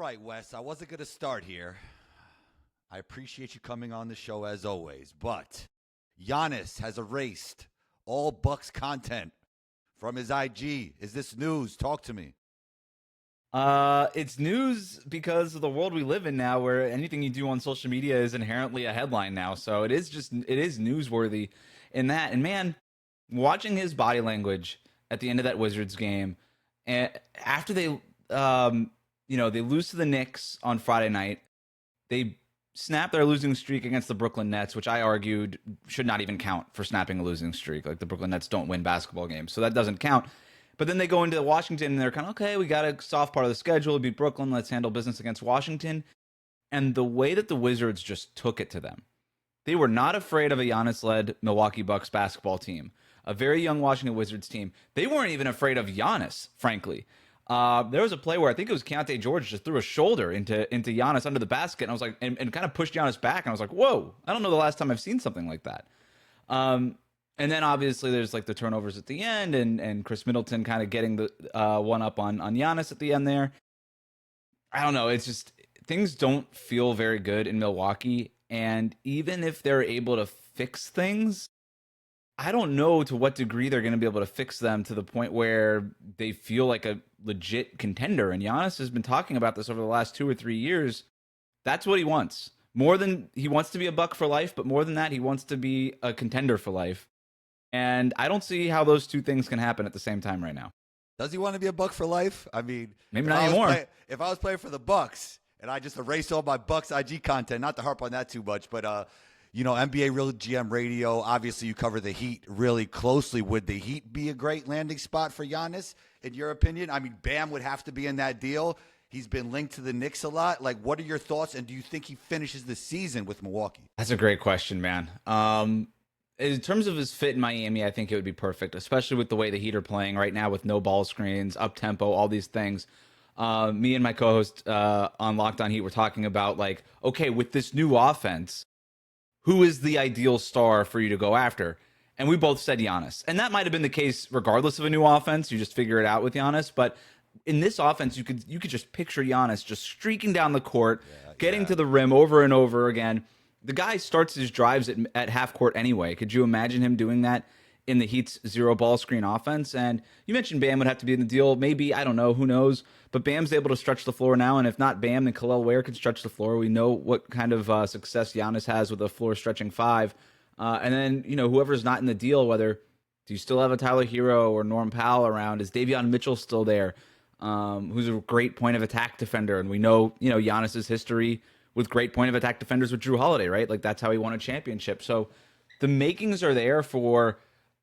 right, Wes, I wasn't going to start here. I appreciate you coming on the show as always, but Giannis has erased all Bucks content from his IG. Is this news? Talk to me. It's news because of the world we live in now, where anything you do on social media is inherently a headline now. So it is newsworthy in that. And man, watching his body language at the end of that Wizards game, and after they they lose to the Knicks on Friday night, they snap their losing streak against the Brooklyn Nets, which I argued should not even count for snapping a losing streak. Like, the Brooklyn Nets don't win basketball games, so that doesn't count. But then they go into Washington and they're kind of, okay, we got a soft part of the schedule. Beat Brooklyn. Let's handle business against Washington. And the way that the Wizards just took it to them, they were not afraid of a Giannis-led Milwaukee Bucks basketball team, a very young Washington Wizards team. They weren't even afraid of Giannis, frankly. There was a play where I think it was Keontae George just threw a shoulder into Giannis under the basket, and I was like, and kind of pushed Giannis back, and I was like, whoa, I don't know the last time I've seen something like that. And then obviously there's like the turnovers at the end, and Chris Middleton kind of getting the one up on Giannis at the end there. I don't know. It's just, things don't feel very good in Milwaukee. And even if they're able to fix things, I don't know to what degree they're going to be able to fix them to the point where they feel like a legit contender. And Giannis has been talking about this over the last 2 or 3 years. That's what he wants. More than, he wants to be a Buck for life, but more than that, he wants to be a contender for life. And I don't see how those two things can happen at the same time right now. Does he want to be a Buck for life? I mean, maybe not anymore. If I was playing for the Bucks and I just erased all my Bucks IG content, not to harp on that too much, but NBA Real GM Radio, obviously you cover the Heat really closely. Would the Heat be a great landing spot for Giannis, in your opinion? I mean, Bam would have to be in that deal. He's been linked to the Knicks a lot. Like, what are your thoughts, and do you think he finishes the season with Milwaukee? That's a great question, man. In terms of his fit in Miami, I think it would be perfect, especially with the way the Heat are playing right now with no ball screens, up-tempo, all these things. Me and my co-host on Locked On Heat were talking about, like, okay, with this new offense, who is the ideal star for you to go after? And we both said Giannis. And that might have been the case regardless of a new offense. You just figure it out with Giannis. But in this offense, you could just picture Giannis just streaking down the court, getting to the rim over and over again. The guy starts his drives at half court anyway. Could you imagine him doing that in the Heat's zero ball screen offense? And you mentioned Bam would have to be in the deal. Maybe, I don't know, who knows? But Bam's able to stretch the floor now. And if not Bam, then Khalil Ware can stretch the floor. We know what kind of success Giannis has with a floor stretching five. And then, whoever's not in the deal, whether do you still have a Tyler Hero or Norm Powell around? Is Davion Mitchell still there? Who's a great point of attack defender. And we know, Giannis's history with great point of attack defenders with Drew Holiday, right? Like, that's how he won a championship. So the makings are there for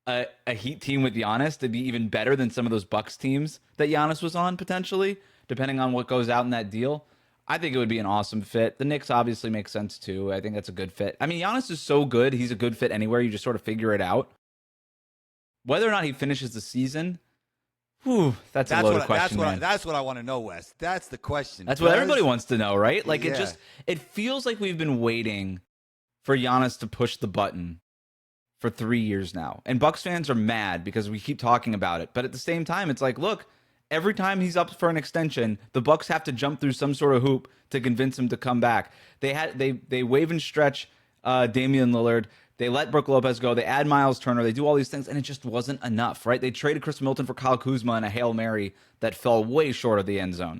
a Heat team with Giannis to be even better than some of those Bucks teams that Giannis was on, potentially, depending on what goes out in that deal. I think it would be an awesome fit. The Knicks obviously make sense too. I think that's a good fit. I mean, Giannis is so good. He's a good fit anywhere. You just sort of figure it out. Whether or not he finishes the season, that's a loaded question, man. That's what I want to know, Wes. That's the question. That's what everybody wants to know, right? Like, it feels like we've been waiting for Giannis to push the button for 3 years now. And Bucks fans are mad because we keep talking about it. But at the same time, it's like, look, every time he's up for an extension, the Bucks have to jump through some sort of hoop to convince him to come back. They wave and stretch Damian Lillard. They let Brook Lopez go. They add Miles Turner. They do all these things, and it just wasn't enough, right? They traded Chris Middleton for Kyle Kuzma in a Hail Mary that fell way short of the end zone.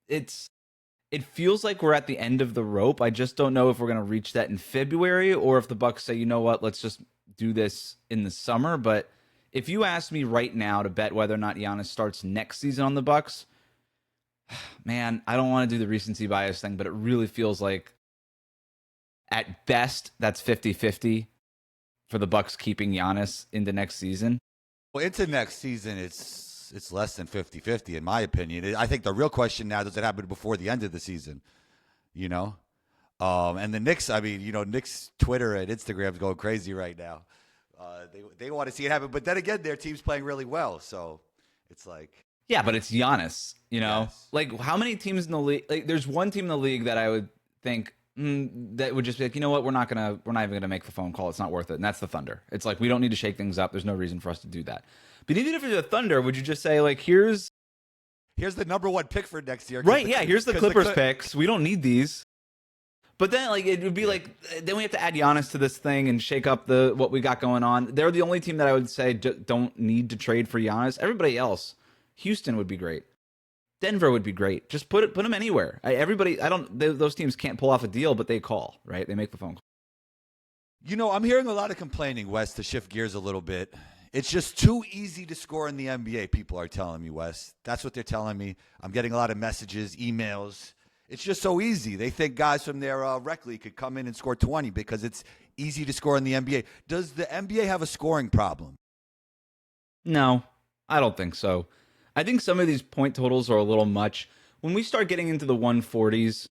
It feels like we're at the end of the rope. I just don't know if we're going to reach that in February or if the Bucks say, you know what, let's just do this in the summer. But if you ask me right now to bet whether or not Giannis starts next season on the Bucks, man, I don't want to do the recency bias thing, but it really feels like at best, that's 50-50 for the Bucks keeping Giannis into next season. Well, into next season, it's less than 50-50 in my opinion. I think the real question now, does it happen before the end of the season? And the Knicks, Knicks Twitter and Instagram's going crazy right now. They want to see it happen, but then again, their team's playing really well, so it's like, yeah, but it's Giannis. Yes. Like, how many teams in the league? Like, there's one team in the league that I would think that would just be like, you know what, we're not even gonna make the phone call. It's not worth it, and that's the Thunder. It's like, we don't need to shake things up. There's no reason for us to do that. But even if it's the Thunder, would you just say, like, here's Here's the number 1 pick for next year. Right, yeah, here's the Clippers picks. We don't need these. But then, like, it would be like, then we have to add Giannis to this thing and shake up what we got going on. They're the only team that I would say don't need to trade for Giannis. Everybody else, Houston would be great. Denver would be great. Just put them anywhere. Those teams can't pull off a deal, but they call, right? They make the phone call. You know, I'm hearing a lot of complaining, Wes, to shift gears a little bit. It's just too easy to score in the NBA, people are telling me, Wes. That's what they're telling me. I'm getting a lot of messages, emails. It's just so easy. They think guys from their rec league could come in and score 20 because it's easy to score in the NBA. Does the NBA have a scoring problem? No, I don't think so. I think some of these point totals are a little much. When we start getting into the 140s,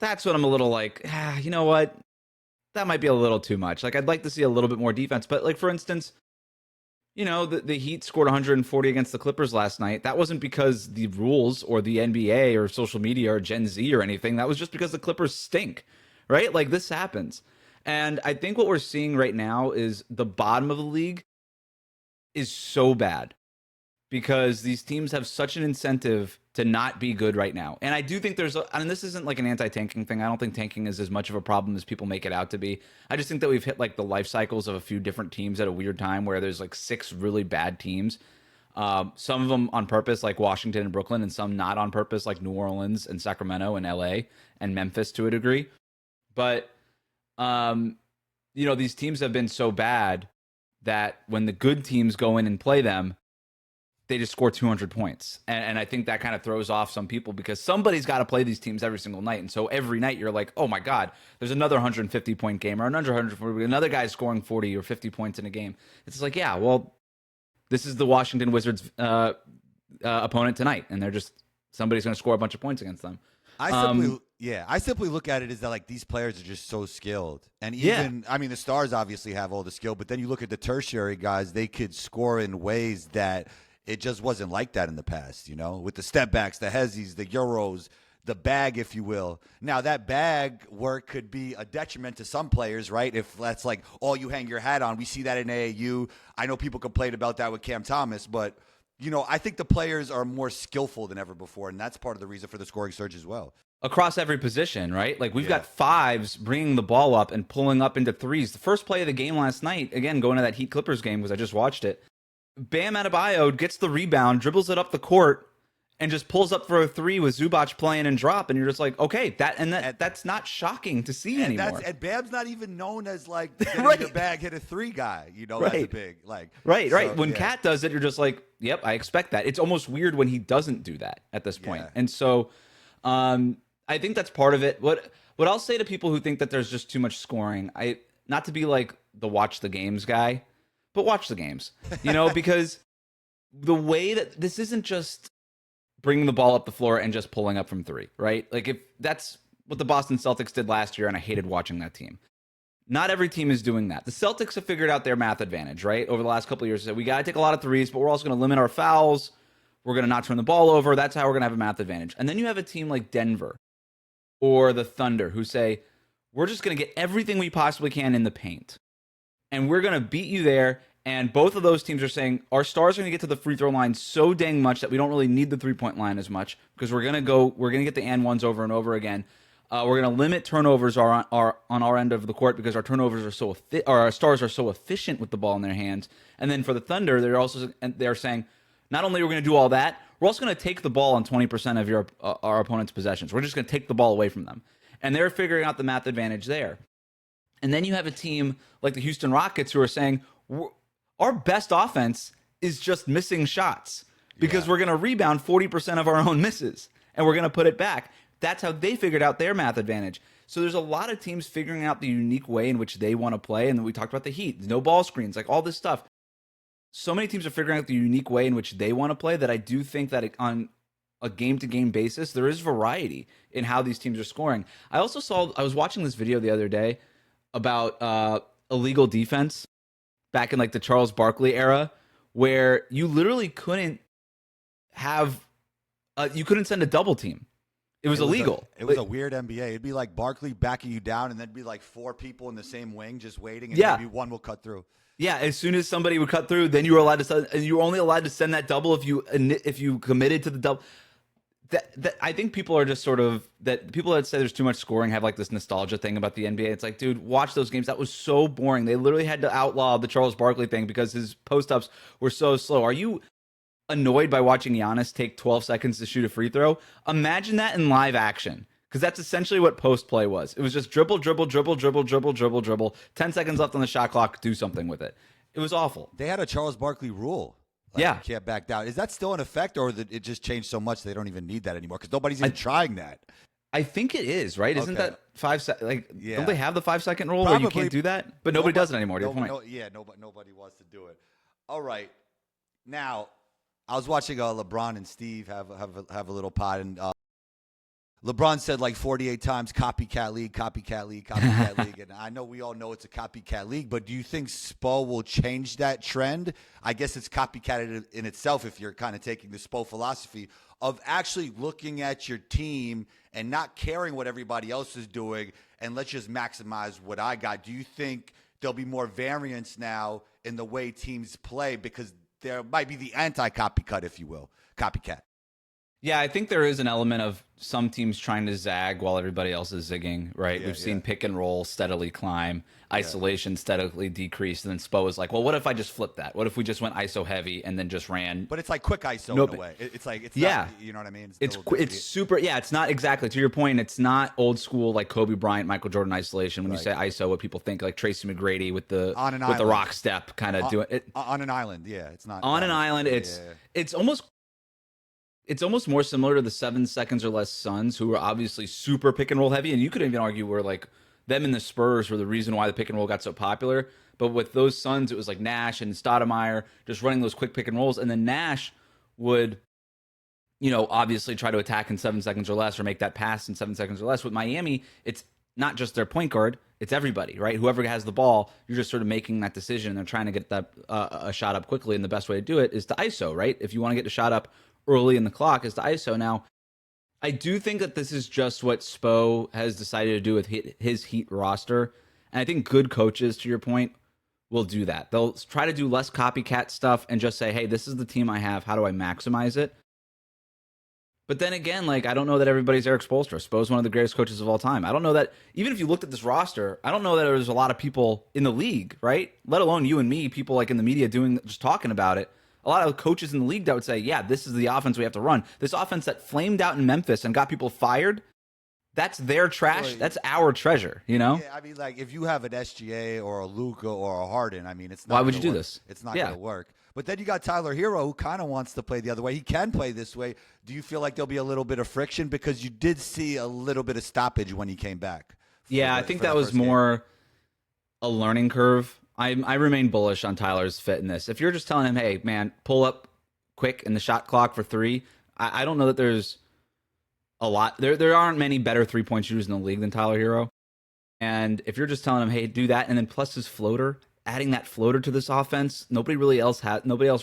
that's when I'm a little like, you know what? That might be a little too much. Like, I'd like to see a little bit more defense. But, like, for instance, you know, the Heat scored 140 against the Clippers last night. That wasn't because the rules or the NBA or social media or Gen Z or anything. That was just because the Clippers stink, right? Like, this happens. And I think what we're seeing right now is the bottom of the league is so bad because these teams have such an incentive to not be good right now. And I do think and this isn't like an anti-tanking thing. I don't think tanking is as much of a problem as people make it out to be. I just think that we've hit like the life cycles of a few different teams at a weird time where there's like 6 really bad teams. Some of them on purpose, like Washington and Brooklyn, and some not on purpose, like New Orleans and Sacramento and LA and Memphis to a degree. But, you know, these teams have been so bad that when the good teams go in and play them, they just score 200 points. And I think that kind of throws off some people because somebody's got to play these teams every single night. And so every night you're like, oh my God, there's another 150-point game or another guy's scoring 40 or 50 points in a game. It's just like, yeah, well, this is the Washington Wizards opponent tonight. And somebody's going to score a bunch of points against them. I simply look at it as that like these players are just so skilled. And even, I mean, the stars obviously have all the skill, but then you look at the tertiary guys, they could score in ways that it just wasn't like that in the past, you know, with the step backs, the Hezzies, the Euros, the bag, if you will. Now, that bag work could be a detriment to some players, right? If that's like all you hang your hat on. We see that in AAU. I know people complained about that with Cam Thomas, but, you know, I think the players are more skillful than ever before, and that's part of the reason for the scoring surge as well. Across every position, right? Like, we've got 5s bringing the ball up and pulling up into 3s. The first play of the game last night, again, going to that Heat Clippers game because I just watched it, Bam Adebayo gets the rebound, dribbles it up the court, and just pulls up for a 3 with Zubac playing and drop, and you're just like, okay, that's not shocking to see anymore. And Bam's not even known as like right. the bag hit a 3 guy, you know, right. That's a big like right. When Kat does it, you're just like, yep, I expect that. It's almost weird when he doesn't do that at this point, and so I think that's part of it. What I'll say to people who think that there's just too much scoring, not to be like the watch the games guy. But watch the games, you know, because the way that this isn't just bringing the ball up the floor and just pulling up from 3, right? Like, if that's what the Boston Celtics did last year, and I hated watching that team. Not every team is doing that. The Celtics have figured out their math advantage, right? Over the last couple of years, so we got to take a lot of 3s, but we're also going to limit our fouls. We're going to not turn the ball over. That's how we're going to have a math advantage. And then you have a team like Denver or the Thunder who say, we're just going to get everything we possibly can in the paint. And we're going to beat you there. And both of those teams are saying our stars are going to get to the free throw line so dang much that we don't really need the 3-point line as much because we're going to get the and ones over and over again. We're going to limit turnovers on our end of the court because our turnovers are our stars are so efficient with the ball in their hands. And then for the Thunder, they're saying not only are we going to do all that, we're also going to take the ball on 20% of our opponent's possessions. We're just going to take the ball away from them. And they're figuring out the math advantage there. And then you have a team like the Houston Rockets who are saying, our best offense is just missing shots because we're going to rebound 40% of our own misses and we're going to put it back. That's how they figured out their math advantage. So there's a lot of teams figuring out the unique way in which they want to play. And then we talked about the Heat, no ball screens, like all this stuff. So many teams are figuring out the unique way in which they want to play that I do think that on a game-to-game basis, there is variety in how these teams are scoring. I was watching this video the other day about illegal defense back in like the Charles Barkley era, where you literally couldn't send a double team. It was illegal. It was a weird NBA. It'd be like Barkley backing you down, and then be like 4 people in the same wing just waiting, and maybe one will cut through. Yeah, as soon as somebody would cut through, then you were allowed to send, and you were only allowed to send that double if you committed to the double. That I think people are just sort of that people that say there's too much scoring have like this nostalgia thing about the NBA. It's like, dude, watch those games. That was so boring. They literally had to outlaw the Charles Barkley thing because his post ups were so slow. Are you annoyed by watching Giannis take 12 seconds to shoot a free throw? Imagine that in live action. Because that's essentially what post play was. It was just dribble, dribble, dribble, dribble, dribble, dribble, dribble. 10 seconds left on the shot clock. Do something with it. It was awful. They had a Charles Barkley rule. Like, Yeah. you can't back down. Is that still in effect, or it just changed so much they don't even need that anymore? Because nobody's even trying that. I think it is, right? Isn't Okay. that 5 seconds? Like, Yeah. don't they have the 5-second rule where you can't do that? But nobody does it anymore. To your point. Nobody wants to do it. All right. Now, I was watching LeBron and Steve have a little pod, and LeBron said like 48 times, copycat league, copycat league, copycat league. And I know we all know it's a copycat league, but do you think Spo will change that trend? I guess it's copycat in itself if you're kind of taking the Spo philosophy of actually looking at your team and not caring what everybody else is doing, and let's just maximize what I got. Do you think there'll be more variance now in the way teams play because there might be the anti-copycat, if you will, copycat? Yeah, I think there is an element of some teams trying to zag while everybody else is zigging, right? We've seen pick and roll steadily climb, isolation steadily decrease, and then Spo is like, well, what if I just flipped that? What if we just went ISO heavy and then just ran? But it's like quick ISO in a way. It's like, it's not, you know what I mean? It's super, it's not exactly, to your point, it's not old school like Kobe Bryant, Michael Jordan isolation. When you say ISO, what people think like Tracy McGrady with the rock step kind of doing it. On an island, it's not. On an island, it's almost more similar to the 7 seconds or less Suns, who were obviously super pick and roll heavy, and you could even argue were like them and the Spurs were the reason why the pick and roll got so popular. But with those Suns, it was like Nash and Stoudemire just running those quick pick and rolls, and then Nash would, obviously try to attack in 7 seconds or less or make that pass in 7 seconds or less. With Miami, it's not just their point guard; it's everybody, right? Whoever has the ball, you're just sort of making that decision. They're trying to get that a shot up quickly, and the best way to do it is to ISO, right? If you want to get the shot up early in the clock is the ISO. Now, I do think that this is just what Spo has decided to do with his Heat roster. And I think good coaches, to your point, will do that. They'll try to do less copycat stuff and just say, hey, this is the team I have. How do I maximize it? But then again, like, I don't know that everybody's Eric Spoelstra. Spo's one of the greatest coaches of all time. I don't know that, even if you looked at this roster, I don't know that there's a lot of people in the league, right? Let alone you and me, people like in the media just talking about it. A lot of coaches in the league that would say, yeah, this is the offense we have to run. This offense that flamed out in Memphis and got people fired, that's their trash. That's our treasure, Yeah, I mean, like, if you have an SGA or a Luka or a Harden, I mean, it's not. Why would you do this? It's not going to work. But then you got Tyler Hero, who kind of wants to play the other way. He can play this way. Do you feel like there'll be a little bit of friction? Because you did see a little bit of stoppage when he came back. I think that was more a learning curve. I remain bullish on Tyler's fit in this. If you're just telling him, hey, man, pull up quick in the shot clock for 3, I don't know that there's a lot. There aren't many better 3-point shooters in the league than Tyler Hero. And if you're just telling him, hey, do that, and then plus his floater, adding that floater to this offense, nobody else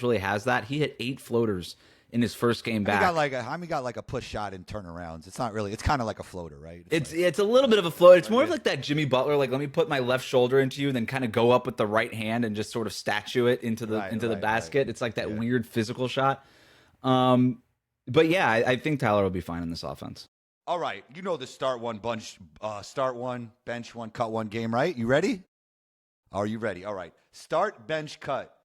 really has that. He hit 8 floaters in his first game back. He got like a push shot in turnarounds. It's not really. It's kind of like a floater, right? It's a little bit of a floater. It's more of like that Jimmy Butler, like, let me put my left shoulder into you, then kind of go up with the right hand and just sort of statue it into the basket. Right. It's like that weird physical shot. But yeah, I think Tyler will be fine in this offense. All right, the start one, bench one, cut one game, right? You ready? Are you ready? All right, start, bench, cut.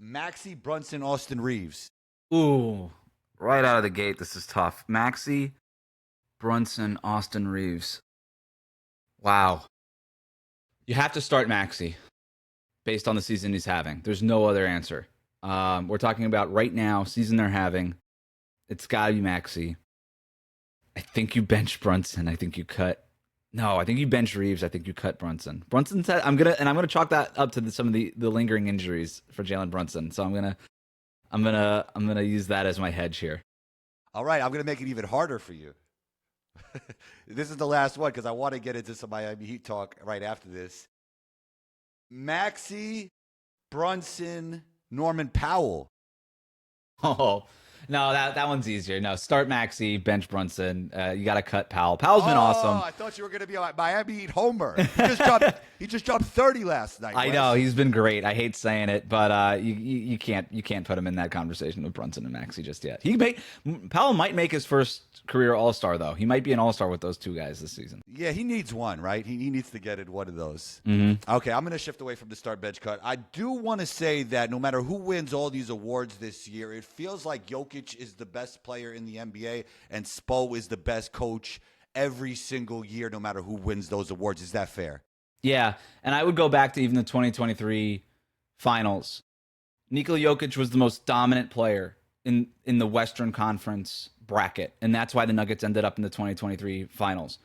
Maxey, Brunson, Austin Reeves. Ooh, right out of the gate, this is tough. Maxey, Brunson, Austin Reeves. Wow. You have to start Maxey based on the season he's having. There's no other answer. We're talking about right now, season they're having. It's got to be Maxey. I think you bench Brunson. I think you cut. No, I think you bench Reeves. I think you cut Brunson. Brunson said, I'm gonna chalk that up to some of the lingering injuries for Jalen Brunson. So I'm gonna use that as my hedge here. All right, I'm gonna make it even harder for you. This is the last one because I want to get into some Miami Heat talk right after this. Maxey, Brunson, Norman Powell. Oh, No, that one's easier. No, start Maxey, bench Brunson. You got to cut Powell. Powell's been awesome. I thought you were going to be like Miami Heat Homer. He just dropped 30 last night. I know he's been great. I hate saying it, but you can't put him in that conversation with Brunson and Maxey just yet. Powell might make his first career All-Star though. He might be an All-Star with those two guys this season. Yeah, he needs one, right? He needs to get in one of those. Mm-hmm. Okay, I'm going to shift away from the start bench cut. I do want to say that no matter who wins all these awards this year, it feels like Jokic is the best player in the NBA and Spo is the best coach every single year, no matter who wins those awards. Is that fair? Yeah, and I would go back to even the 2023 finals. Nikola Jokic was the most dominant player in the Western Conference bracket, and that's why the Nuggets ended up in the 2023 finals.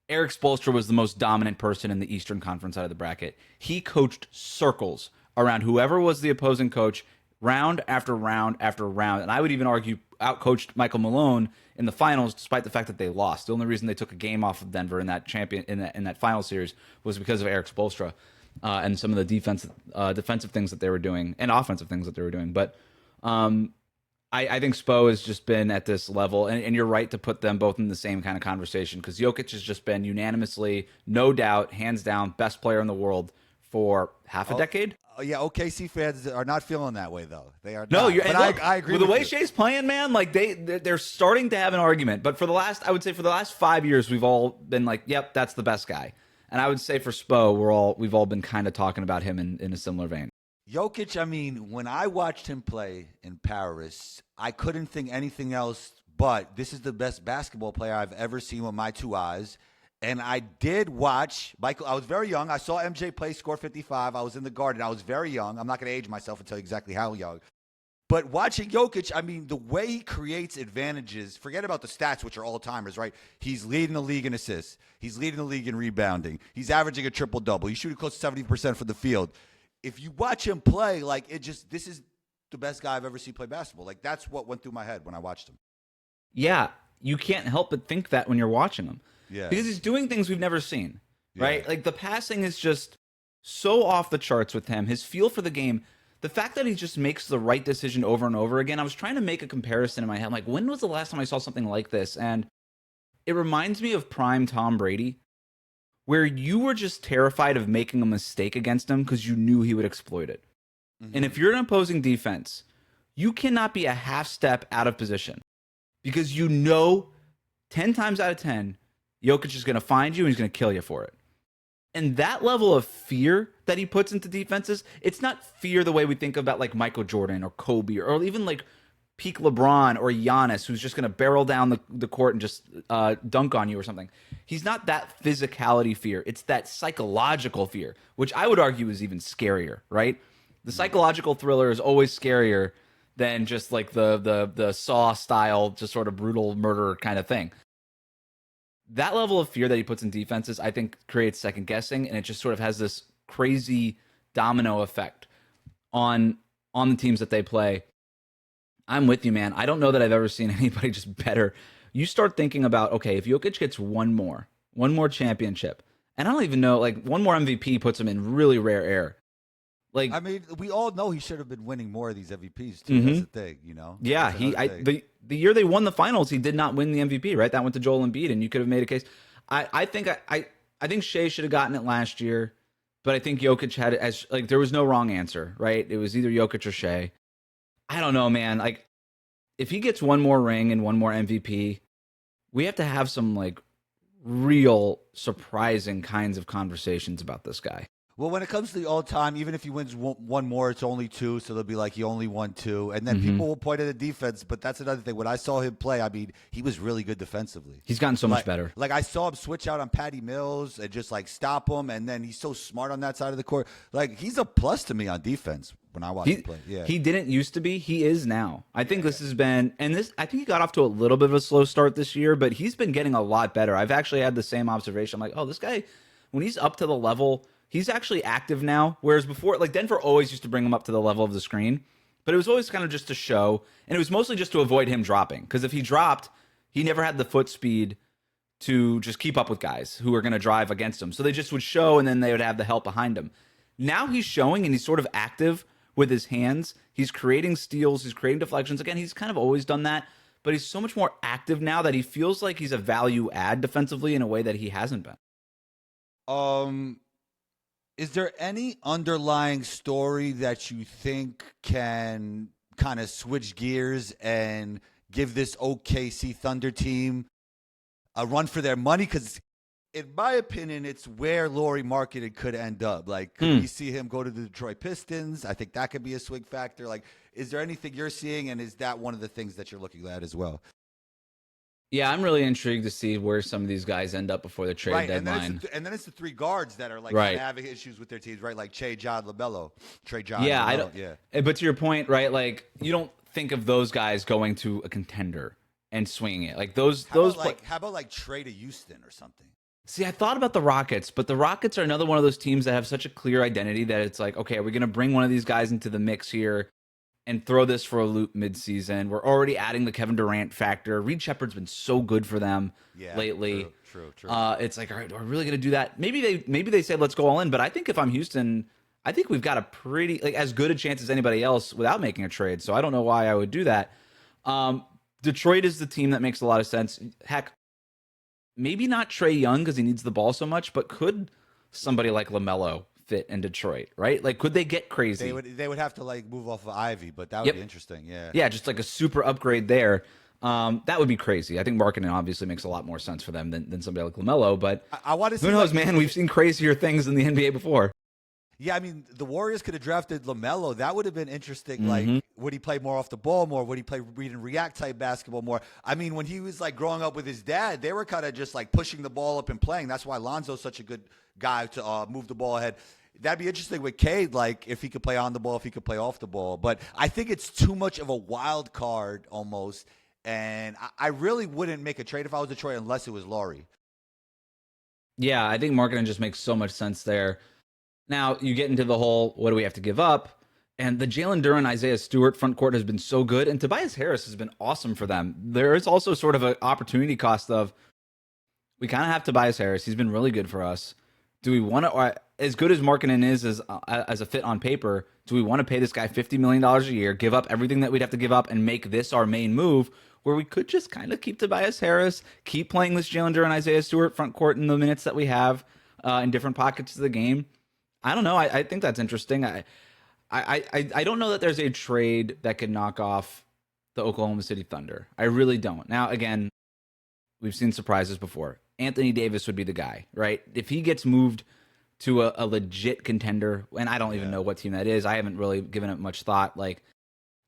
Eric Spoelstra was the most dominant person in the Eastern Conference side of the bracket. He coached circles around whoever was the opposing coach, round after round after round, and I would even argue outcoached Michael Malone in the finals, despite the fact that they lost. The only reason they took a game off of Denver in that final series was because of Eric Spoelstra and some of the defensive things that they were doing and offensive things that they were doing. But I think Spo has just been at this level, and you're right to put them both in the same kind of conversation because Jokic has just been unanimously, no doubt, hands down, best player in the world for half a decade. Yeah, OKC fans are not feeling that way though. They are. No, not. I agree with the way you. Shea's playing, man. Like they're starting to have an argument. But I would say for the last 5 years, we've all been like, "Yep, that's the best guy." And I would say for Spo, we've all been kind of talking about him in a similar vein. Jokic, I mean, when I watched him play in Paris, I couldn't think anything else but this is the best basketball player I've ever seen with my two eyes. And I did watch Michael. I was very young. I saw MJ play, score 55. I was in the Garden. I was very young. I'm not going to age myself and tell you exactly how young. But watching Jokic, I mean, the way he creates advantages, forget about the stats, which are all-timers, right? He's leading the league in assists. He's leading the league in rebounding. He's averaging a triple-double. He's shooting close to 70% from the field. If you watch him play, like, this is the best guy I've ever seen play basketball. Like, that's what went through my head when I watched him. Yeah, you can't help but think that when you're watching him. Yeah. Because he's doing things we've never seen, right? Yeah. Like the passing is just so off the charts with him. His feel for the game, the fact that he just makes the right decision over and over again. I was trying to make a comparison in my head. I'm like, when was the last time I saw something like this? And it reminds me of prime Tom Brady, where you were just terrified of making a mistake against him because you knew he would exploit it. Mm-hmm. And if you're an opposing defense, you cannot be a half step out of position because you know 10 times out of 10, Jokic is going to find you and he's going to kill you for it. And that level of fear that he puts into defenses, it's not fear the way we think about like Michael Jordan or Kobe or even like peak LeBron or Giannis, who's just going to barrel down the court and just dunk on you or something. He's not that physicality fear. It's that psychological fear, which I would argue is even scarier, right? The psychological thriller is always scarier than just like the Saw style, just sort of brutal murder kind of thing. That level of fear that he puts in defenses, I think, creates second guessing, and it just sort of has this crazy domino effect on the teams that they play. I'm with you, man. I don't know that I've ever seen anybody just better. You start thinking about, okay, if Jokic gets one more championship, and I don't even know, like one more MVP puts him in really rare air. Like, I mean, we all know he should have been winning more of these MVPs too. Mm-hmm. That's the thing, you know. Yeah, the year they won the finals, he did not win the MVP, right? That went to Joel Embiid, and you could have made a case. I think Shea should have gotten it last year, but I think Jokic had it as like there was no wrong answer, right? It was either Jokic or Shea. I don't know, man. Like, if he gets one more ring and one more MVP, we have to have some like real surprising kinds of conversations about this guy. Well, when it comes to the all-time, even if he wins one more, it's only two, so they'll be like, he only won two. And then people will point at the defense, but that's another thing. When I saw him play, I mean, he was really good defensively. He's gotten so much better. Like, I saw him switch out on Patty Mills and just, like, stop him, and then he's so smart on that side of the court. Like, he's a plus to me on defense when I watch him play. Yeah. He didn't used to be. He is now. I think this has been – and this I think he got off to a little bit of a slow start this year, but he's been getting a lot better. I've actually had the same observation. I'm like, oh, this guy, when he's up to the level – he's actually active now, whereas before, like Denver always used to bring him up to the level of the screen, but it was always kind of just a show, and it was mostly just to avoid him dropping, because if he dropped, he never had the foot speed to just keep up with guys who were going to drive against him. So they just would show, and then they would have the help behind him. Now he's showing, and he's sort of active, with his hands. He's creating steals. He's creating deflections. Again, he's kind of always done that, but he's so much more active now that he feels like he's a value add defensively in a way that he hasn't been. Is there any underlying story that you think can kind of switch gears and give this OKC Thunder team a run for their money? Because in my opinion, it's where Lauri Markkanen could end up. Like, could we see him go to the Detroit Pistons? I think that could be a swing factor. Like, is there anything you're seeing, and is that one of the things that you're looking at as well? Yeah, I'm really intrigued to see where some of these guys end up before the trade deadline. And then it's the three guards that are like having issues with their teams, right? Like Trey John, LaMelo. But to your point, right? Like, you don't think of those guys going to a contender and swinging it. Like how about like Trey to Houston or something? See, I thought about the Rockets, but the Rockets are another one of those teams that have such a clear identity that it's like, okay, are we going to bring one of these guys into the mix here and throw this for a loop midseason? We're already adding the Kevin Durant factor. Reed Shepherd's been so good for them lately. True. It's like, all right, are we really going to do that? Maybe they say let's go all in, but I think if I'm Houston, I think we've got a pretty as good a chance as anybody else without making a trade. So I don't know why I would do that. Detroit is the team that makes a lot of sense. Heck, maybe not Trae Young because he needs the ball so much, but could somebody like LaMelo fit in Detroit, right? Like, could they get crazy? They would have to like move off of Ivy, but that would be interesting. Yeah, just like a super upgrade there. That would be crazy. I think Markkanen obviously makes a lot more sense for them than somebody like LaMelo, but I want to see, who knows, man? We've seen crazier things in the NBA before. Yeah, I mean, the Warriors could have drafted LaMelo. That would have been interesting. Like, would he play more off the ball more? Would he play read and react type basketball more? I mean, when he was like growing up with his dad, they were kind of just like pushing the ball up and playing. That's why Lonzo's such a good guy to move the ball ahead. That'd be interesting with Cade, like if he could play on the ball, if he could play off the ball. But I think it's too much of a wild card almost. And I really wouldn't make a trade if I was Detroit unless it was Lauri. Yeah, I think Markkanen just makes so much sense there. Now, you get into the whole, what do we have to give up? And the Jalen Duren, Isaiah Stewart front court has been so good. And Tobias Harris has been awesome for them. There is also sort of an opportunity cost of, we kind of have Tobias Harris. He's been really good for us. Do we want to, as good as Markkanen is as a fit on paper, do we want to pay this guy $50 million a year, give up everything that we'd have to give up, and make this our main move, where we could just kind of keep Tobias Harris, keep playing this Jalen Duren, Isaiah Stewart front court in the minutes that we have in different pockets of the game? I don't know. I think that's interesting. I don't know that there's a trade that could knock off the Oklahoma City Thunder. I really don't. Now, again, we've seen surprises before. Anthony Davis would be the guy, right? If he gets moved to a legit contender, and I don't even know what team that is. I haven't really given it much thought. Like,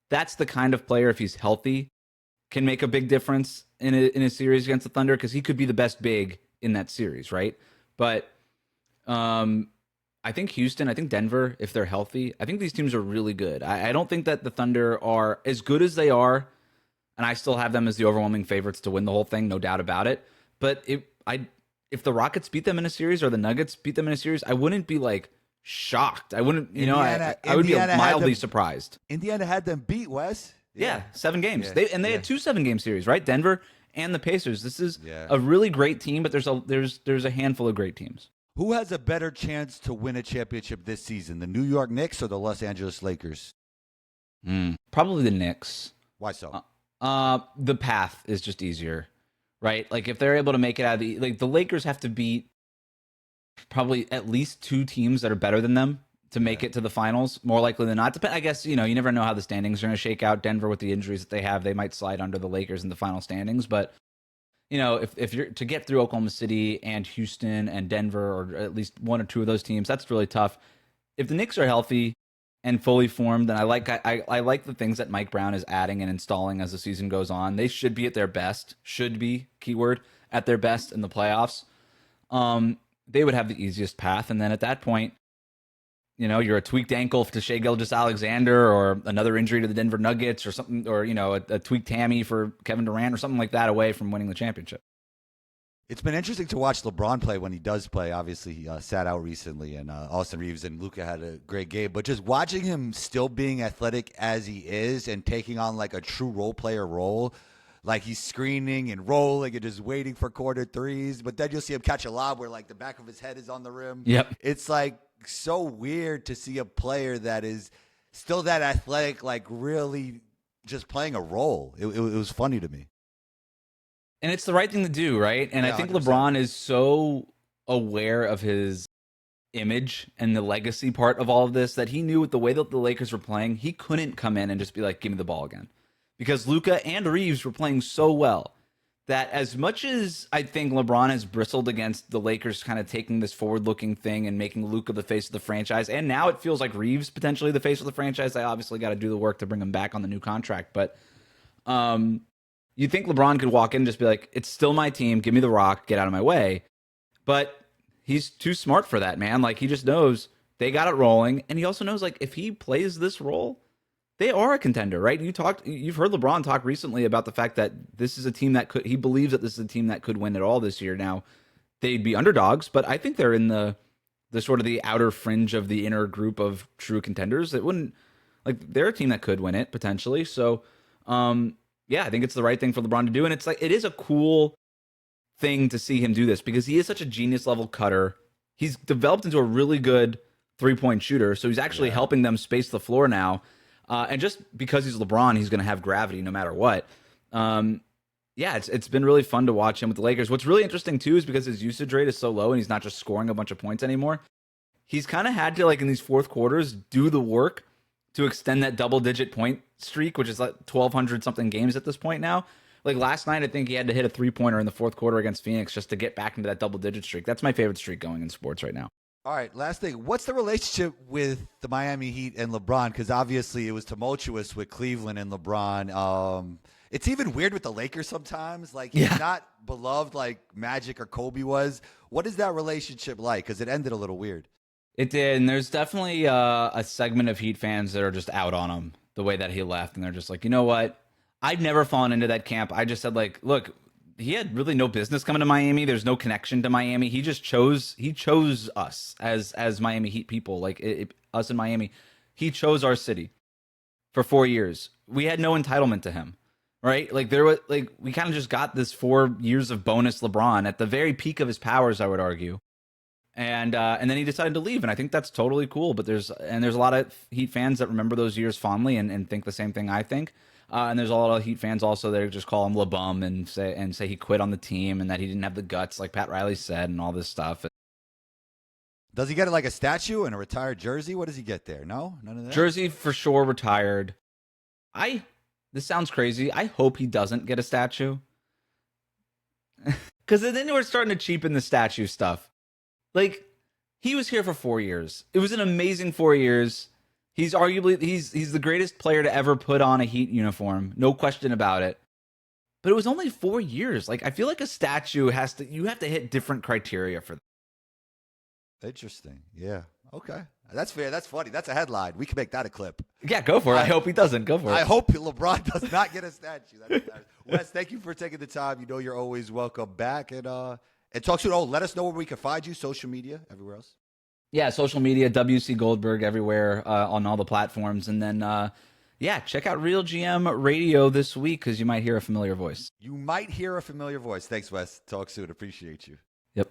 that's the kind of player, if he's healthy, can make a big difference in a series against the Thunder, because he could be the best big in that series, right? But I think Houston, I think Denver, if they're healthy, I think these teams are really good. I don't think that the Thunder are as good as they are, and I still have them as the overwhelming favorites to win the whole thing, no doubt about it. But if the Rockets beat them in a series or the Nuggets beat them in a series, I wouldn't be like shocked. I wouldn't, I would be mildly surprised. Indiana had them beat, Wes. Yeah, 7 games. They had 2 7-game series, right? Denver and the Pacers. This is a really great team, but there's a handful of great teams. Who has a better chance to win a championship this season, the New York Knicks or the Los Angeles Lakers? Probably the Knicks. Why so? The path is just easier, right? Like, if they're able to make it out of the Lakers have to beat probably at least 2 teams that are better than them to make it to the finals, more likely than not. I guess, you never know how the standings are going to shake out. Denver, with the injuries that they have, they might slide under the Lakers in the final standings, but if you're to get through Oklahoma City and Houston and Denver, or at least 1 or 2 of those teams, that's really tough. If the Knicks are healthy and fully formed, then I like the things that Mike Brown is adding and installing as the season goes on. They should be at their best, keyword, at their best in the playoffs. They would have the easiest path, and then at that point, you're a tweaked ankle to Shai Gilgeous-Alexander, or another injury to the Denver Nuggets, or something, or a tweaked hammy for Kevin Durant, or something like that, away from winning the championship. It's been interesting to watch LeBron play when he does play. Obviously, he sat out recently, and Austin Reeves and Luka had a great game. But just watching him still being athletic as he is and taking on like a true role player role, like he's screening and rolling and just waiting for corner threes. But then you'll see him catch a lob where like the back of his head is on the rim. Yep. It's like so weird to see a player that is still that athletic, like really just playing a role. It was funny to me. And it's the right thing to do, right? And Yeah, I think 100%. LeBron is so aware of his image and the legacy part of all of this that he knew with the way that the Lakers were playing, he couldn't come in and just be like, give me the ball again. Because Luka and Reeves were playing so well that as much as I think LeBron has bristled against the Lakers kind of taking this forward-looking thing and making Luka the face of the franchise, and now it feels like Reeves potentially the face of the franchise, they obviously got to do the work to bring him back on the new contract. But you think LeBron could walk in and just be like, it's still my team, give me the rock, get out of my way. But he's too smart for that, man. Like, he just knows they got it rolling. And he also knows, like, if he plays this role, they are a contender, right? You've heard LeBron talk recently about the fact that this is a team that he believes that this is a team that could win it all this year. Now, they'd be underdogs, but I think they're in the sort of the outer fringe of the inner group of true contenders. It wouldn't, like, they're a team that could win it potentially. So, yeah, I think it's the right thing for LeBron to do. And it's like, it is a cool thing to see him do this because he is such a genius level cutter. He's developed into a really good 3-point shooter. So he's actually helping them space the floor now. And just because he's LeBron, he's going to have gravity no matter what. Yeah, it's been really fun to watch him with the Lakers. What's really interesting too is because his usage rate is so low and he's not just scoring a bunch of points anymore. He's kind of had to, like, in these fourth quarters, do the work to extend that double-digit point streak, which is like 1,200 something games at this point now. Like last night, I think he had to hit a 3-pointer in the fourth quarter against Phoenix just to get back into that double-digit streak. That's my favorite streak going in sports right now. All right, last thing. What's the relationship with the Miami Heat and LeBron? Because obviously it was tumultuous with Cleveland and LeBron. It's even weird with the Lakers sometimes. Like, he's not beloved like Magic or Kobe was. What is that relationship like? Because it ended a little weird. It did, and there's definitely a segment of Heat fans that are just out on him the way that he left, and they're just like, you know what? I've never fallen into that camp. I just said, like, look, he had really no business coming to Miami. There's no connection to Miami. He just chose us as Miami Heat people, like us in Miami. He chose our city for 4 years. We had no entitlement to him, right? Like, we kind of just got this 4 years of bonus LeBron at the very peak of his powers, I would argue. And then he decided to leave, and I think that's totally cool. But there's a lot of Heat fans that remember those years fondly and think the same thing I think. And there's a lot of Heat fans also that just call him LeBum and say he quit on the team and that he didn't have the guts, like Pat Riley said, and all this stuff. Does he get like a statue and a retired jersey? What does he get there? No, none of that. Jersey for sure retired. This sounds crazy. I hope he doesn't get a statue, because then we're starting to cheapen the statue stuff. Like, he was here for 4 years. It was an amazing 4 years. He's arguably he's the greatest player to ever put on a Heat uniform, no question about it. But it was only 4 years. Like, I feel like a statue you have to hit different criteria for that. Interesting. Yeah. Okay. That's fair. That's funny. That's a headline. We can make that a clip. Yeah, go for it. I hope he doesn't. Go for it. I hope LeBron does not get a statue. Wes, thank you for taking the time. You know you're always welcome back. And talk soon. Oh, let us know where we can find you. Social media, everywhere else. Yeah, social media, WC Goldberg everywhere on all the platforms. And then, check out Real GM Radio this week because you might hear a familiar voice. You might hear a familiar voice. Thanks, Wes. Talk soon. Appreciate you. Yep.